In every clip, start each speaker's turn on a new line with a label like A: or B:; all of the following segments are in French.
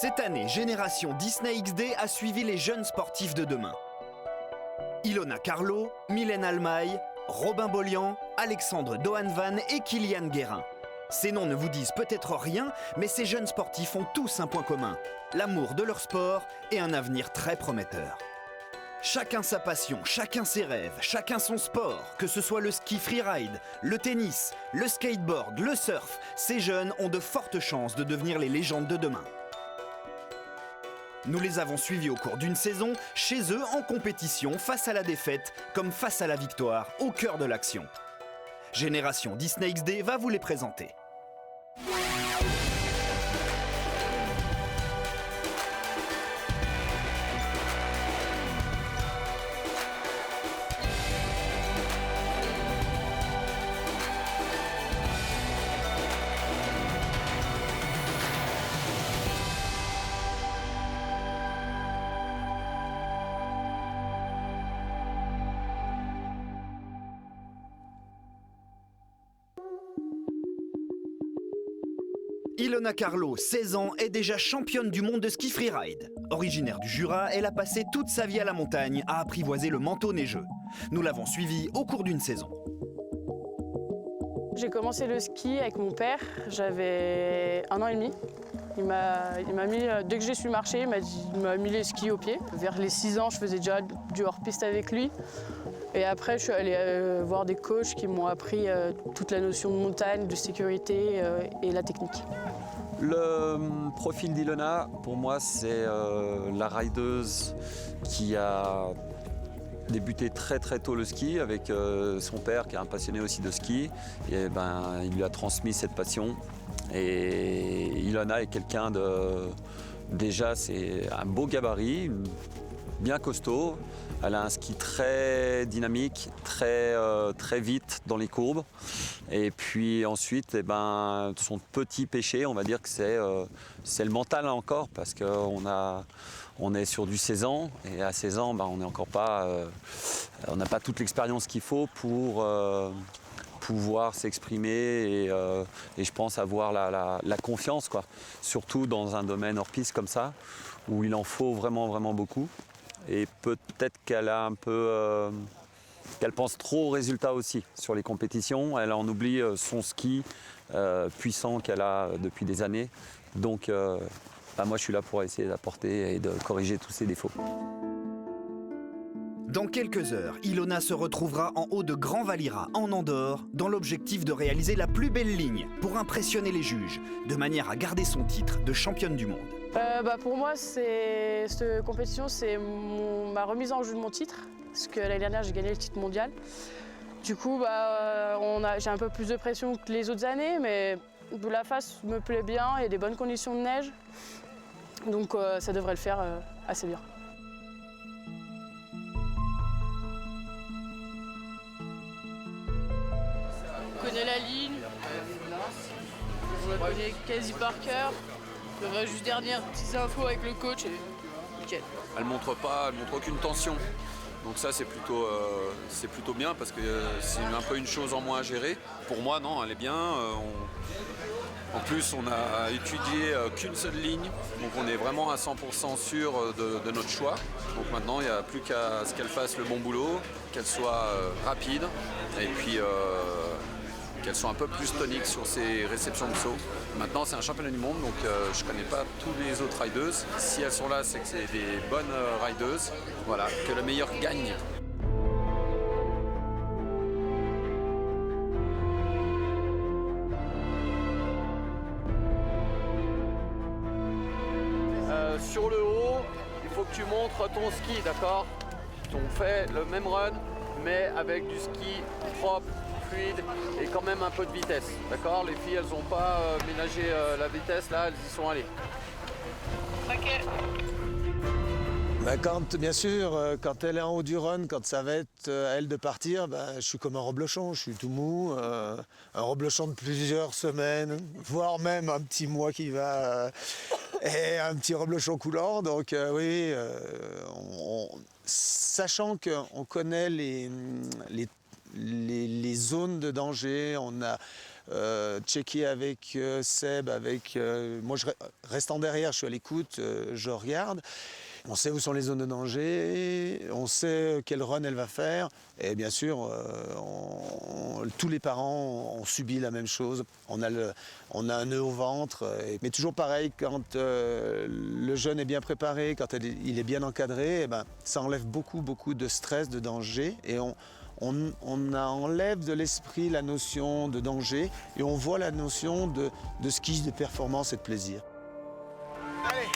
A: Cette année, Génération Disney XD a suivi les jeunes sportifs de demain. Ilona Carlo, Mylène Almaï, Robin Bollian, Alexandre Dohanvan et Kylian Guérin. Ces noms ne vous disent peut-être rien, mais ces jeunes sportifs ont tous un point commun, l'amour de leur sport et un avenir très prometteur. Chacun sa passion, chacun ses rêves, chacun son sport, que ce soit le ski freeride, le tennis, le skateboard, le surf, ces jeunes ont de fortes chances de devenir les légendes de demain. Nous les avons suivis au cours d'une saison, chez eux en compétition, face à la défaite comme face à la victoire, au cœur de l'action. Génération Disney XD va vous les présenter. Ilona Carlo, 16 ans, est déjà championne du monde de ski freeride. Originaire du Jura, elle a passé toute sa vie à la montagne à apprivoiser le manteau neigeux. Nous l'avons suivie au cours d'une saison.
B: J'ai commencé le ski avec mon père, j'avais 1 an et demi. Il m'a mis, dès que j'ai su marcher, il m'a mis les skis aux pieds. Vers les 6 ans, je faisais déjà du hors-piste avec lui. Et après, je suis allée voir des coachs qui m'ont appris toute la notion de montagne, de sécurité et la technique.
C: Le profil d'Ilona, pour moi, c'est la rideuse qui a débuté très très tôt le ski avec son père qui est un passionné aussi de ski. Et il lui a transmis cette passion. Et Ilona est quelqu'un de... Déjà, c'est un beau gabarit, bien costaud. Elle a un ski très dynamique, très vite dans les courbes. Et puis ensuite, son petit péché, on va dire que c'est le mental encore, parce qu'on est sur du 16 ans. Et à 16 ans, on n'est encore pas, on n'a pas toute l'expérience qu'il faut pour pouvoir s'exprimer et je pense avoir la confiance, quoi. Surtout dans un domaine hors-piste comme ça, où il en faut vraiment, vraiment beaucoup. Et peut-être qu'elle a un peu, qu'elle pense trop aux résultats aussi sur les compétitions. Elle en oublie son ski puissant qu'elle a depuis des années. Donc moi je suis là pour essayer d'apporter et de corriger tous ses défauts.
A: Dans quelques heures, Ilona se retrouvera en haut de Grand Valira, en Andorre, dans l'objectif de réaliser la plus belle ligne pour impressionner les juges, de manière à garder son titre de championne du monde.
B: Pour moi, cette compétition, c'est ma remise en jeu de mon titre, parce que l'année dernière, j'ai gagné le titre mondial. Du coup, j'ai un peu plus de pression que les autres années, mais la face me plaît bien, il y a des bonnes conditions de neige, donc ça devrait le faire assez bien. On connaît la ligne, on la connaît quasi par cœur. Il y aura juste dernière petites infos avec le coach et nickel.
D: Elle montre aucune tension. Donc ça c'est plutôt bien parce que c'est un peu une chose en moins à gérer. Pour moi non, elle est bien. En plus on a étudié qu'une seule ligne, donc on est vraiment à 100% sûr de notre choix. Donc maintenant il n'y a plus qu'à ce qu'elle fasse le bon boulot, qu'elle soit rapide et puis qu'elles sont un peu plus toniques sur ses réceptions de saut. Maintenant, c'est un championnat du monde, donc je ne connais pas tous les autres rideuses. Si elles sont là, c'est que c'est des bonnes rideuses. Voilà, que le meilleur gagne.
E: Sur le haut, il faut que tu montres ton ski, d'accord? On fait le même run, mais avec du ski propre, fluide et quand même un peu de vitesse, d'accord? Les filles, elles n'ont pas ménagé la vitesse, là, elles y sont allées.
B: Ok.
F: Bien sûr, quand elle est en haut du run, quand ça va être à elle de partir, je suis comme un reblochon, je suis tout mou, un reblochon de plusieurs semaines, voire même un petit mois qui va, et un petit reblochon coulant. Donc sachant qu'on connaît les zones de danger. On a checké avec Seb, moi je reste en derrière, je suis à l'écoute, je regarde. On sait où sont les zones de danger, on sait quel run elle va faire. Et bien sûr, tous les parents ont subi la même chose. On a un nœud au ventre. Mais toujours pareil, quand le jeune est bien préparé, quand il est bien encadré, ça enlève beaucoup de stress, de danger. Et on enlève de l'esprit la notion de danger et on voit la notion de ski, de performance et de plaisir.
G: Allez.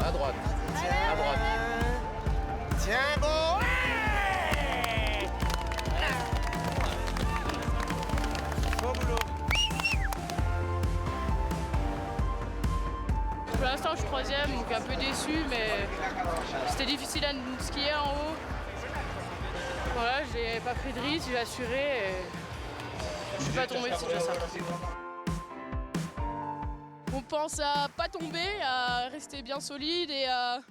E: À droite. À droite.
G: Tiens bon. Ouais. Bon boulot.
B: Pour l'instant, je suis 3e, donc un peu déçu, mais c'était difficile à skier en haut. Voilà, j'ai pas pris de risque, j'ai assuré et je suis pas tombée, c'est déjà ça. On pense à pas tomber, à rester bien solide et à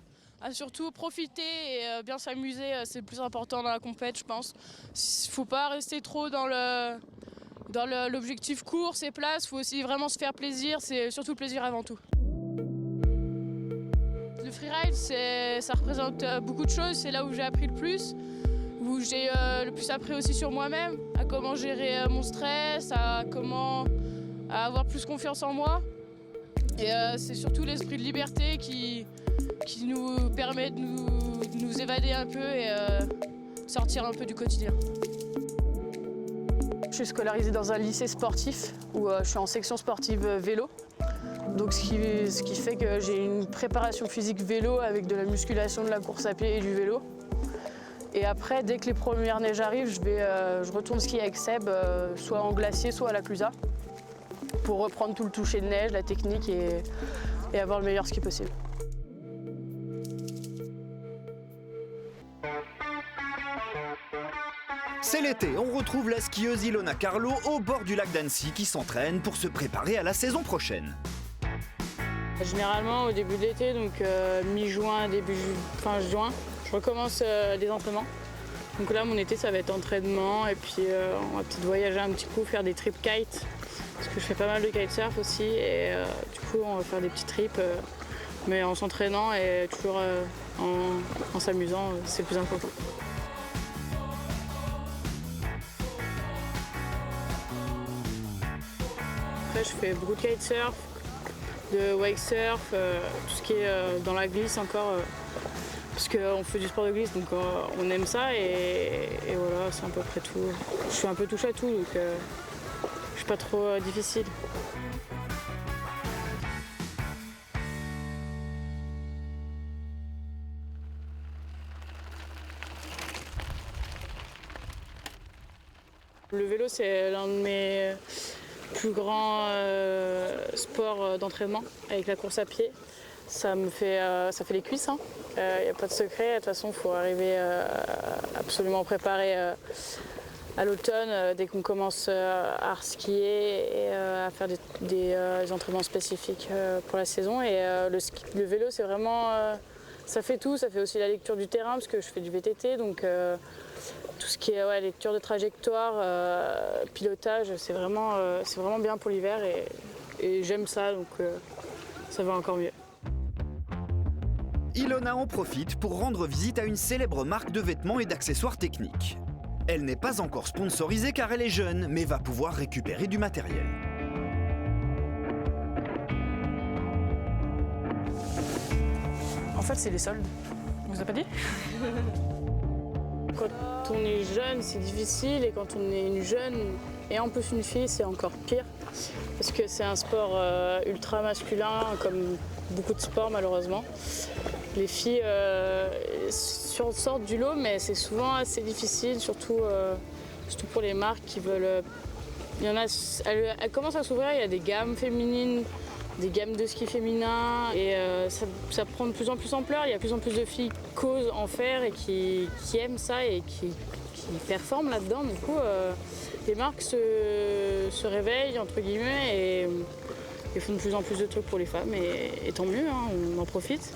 B: surtout profiter et bien s'amuser, c'est le plus important dans la compète, je pense. Faut pas rester trop dans l'objectif course et place, faut aussi vraiment se faire plaisir, c'est surtout le plaisir avant tout. Le freeride, ça représente beaucoup de choses, c'est là où j'ai appris le plus, où j'ai le plus appris aussi sur moi-même, à comment gérer mon stress, à avoir plus confiance en moi. Et c'est surtout l'esprit de liberté qui nous permet de nous évader un peu et sortir un peu du quotidien. Je suis scolarisée dans un lycée sportif où je suis en section sportive vélo. Donc ce qui fait que j'ai une préparation physique vélo avec de la musculation, de la course à pied et du vélo. Et après, dès que les premières neiges arrivent, je retourne skier avec Seb, soit en glacier, soit à la Clusaz, pour reprendre tout le toucher de neige, la technique et avoir le meilleur ski possible.
A: C'est l'été, on retrouve la skieuse Ilona Carlo au bord du lac d'Annecy qui s'entraîne pour se préparer à la saison prochaine.
B: Généralement, au début de l'été, donc mi-juin, fin juin, je recommence des entraînements. Donc là, mon été, ça va être entraînement et puis on va peut-être voyager un petit coup, faire des trips kite. Parce que je fais pas mal de kitesurf aussi et du coup, on va faire des petits trips, mais en s'entraînant et toujours en s'amusant, c'est le plus important. Après, je fais beaucoup de kitesurf, de wakesurf, tout ce qui est dans la glisse encore, parce qu'on fait du sport de glisse, donc on aime ça et voilà, c'est à peu près tout. Je suis un peu touche à tout, donc je suis pas trop difficile. Le vélo, c'est l'un de mes plus grands sports d'entraînement avec la course à pied. Ça fait les cuisses, hein. Y a pas de secret. De toute façon, il faut arriver absolument préparé à l'automne, dès qu'on commence à skier et à faire des entraînements spécifiques pour la saison. Et le vélo, c'est vraiment, ça fait tout. Ça fait aussi la lecture du terrain parce que je fais du VTT, donc tout ce qui est lecture de trajectoire, pilotage, c'est vraiment bien pour l'hiver et j'aime ça, donc ça va encore mieux.
A: Ilona en profite pour rendre visite à une célèbre marque de vêtements et d'accessoires techniques. Elle n'est pas encore sponsorisée car elle est jeune, mais va pouvoir récupérer du matériel.
B: En fait, c'est les soldes. On vous a pas dit? Quand on est jeune, c'est difficile, et quand on est une jeune et en plus une fille, c'est encore pire. Parce que c'est un sport ultra masculin, comme beaucoup de sports malheureusement. Les filles sortent du lot, mais c'est souvent assez difficile, surtout pour les marques qui veulent... Elles commencent à s'ouvrir, il y a des gammes féminines, des gammes de ski féminin, et ça prend de plus en plus ampleur. Il y a de plus en plus de filles qui osent en faire et qui aiment ça et qui performent là-dedans. Du coup, les marques se réveillent, entre guillemets, Ils font de plus en plus de trucs pour les femmes et tant mieux, hein, on en profite.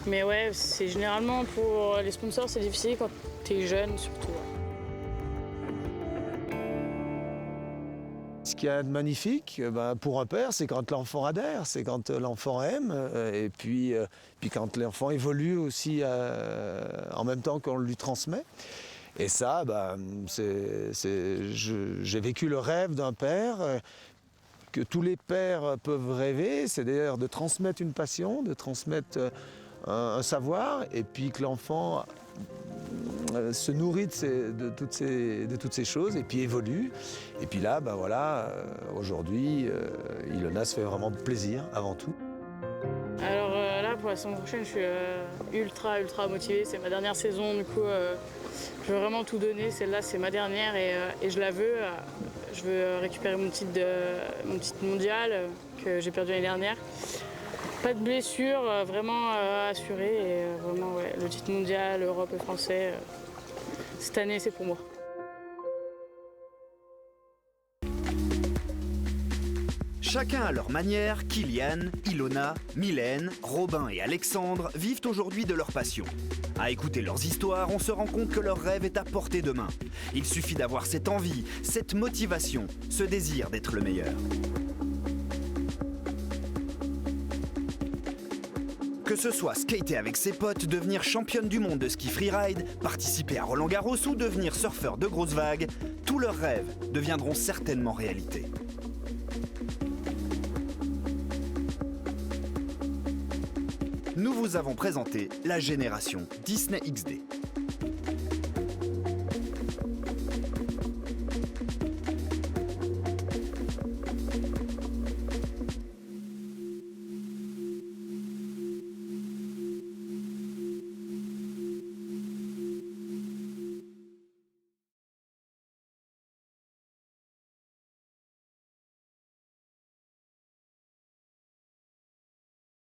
B: Mais ouais, c'est généralement pour les sponsors, c'est difficile quand t'es jeune surtout.
F: Ce qu'il y a de magnifique pour un père, c'est quand l'enfant adhère, c'est quand l'enfant aime, et puis quand l'enfant évolue aussi en même temps qu'on lui transmet. Et ça, j'ai vécu le rêve d'un père que tous les pères peuvent rêver, c'est d'ailleurs de transmettre une passion, de transmettre un savoir, et puis que l'enfant se nourrit de toutes ces choses et puis évolue. Et puis là, aujourd'hui, Ilona se fait vraiment plaisir avant tout.
B: Alors là, pour la saison prochaine, je suis ultra motivée. C'est ma dernière saison, du coup, je veux vraiment tout donner. Celle-là, c'est ma dernière et je la veux. Je veux récupérer mon titre mondial que j'ai perdu l'année dernière. Pas de blessure, vraiment assuré. Et vraiment, ouais, le titre mondial, Europe et français, cette année, c'est pour moi.
A: Chacun à leur manière, Kylian, Ilona, Mylène, Robin et Alexandre vivent aujourd'hui de leur passion. À écouter leurs histoires, on se rend compte que leur rêve est à portée de main. Il suffit d'avoir cette envie, cette motivation, ce désir d'être le meilleur. Que ce soit skater avec ses potes, devenir championne du monde de ski freeride, participer à Roland-Garros ou devenir surfeur de grosses vagues, tous leurs rêves deviendront certainement réalité. Nous vous avons présenté la génération Disney XD.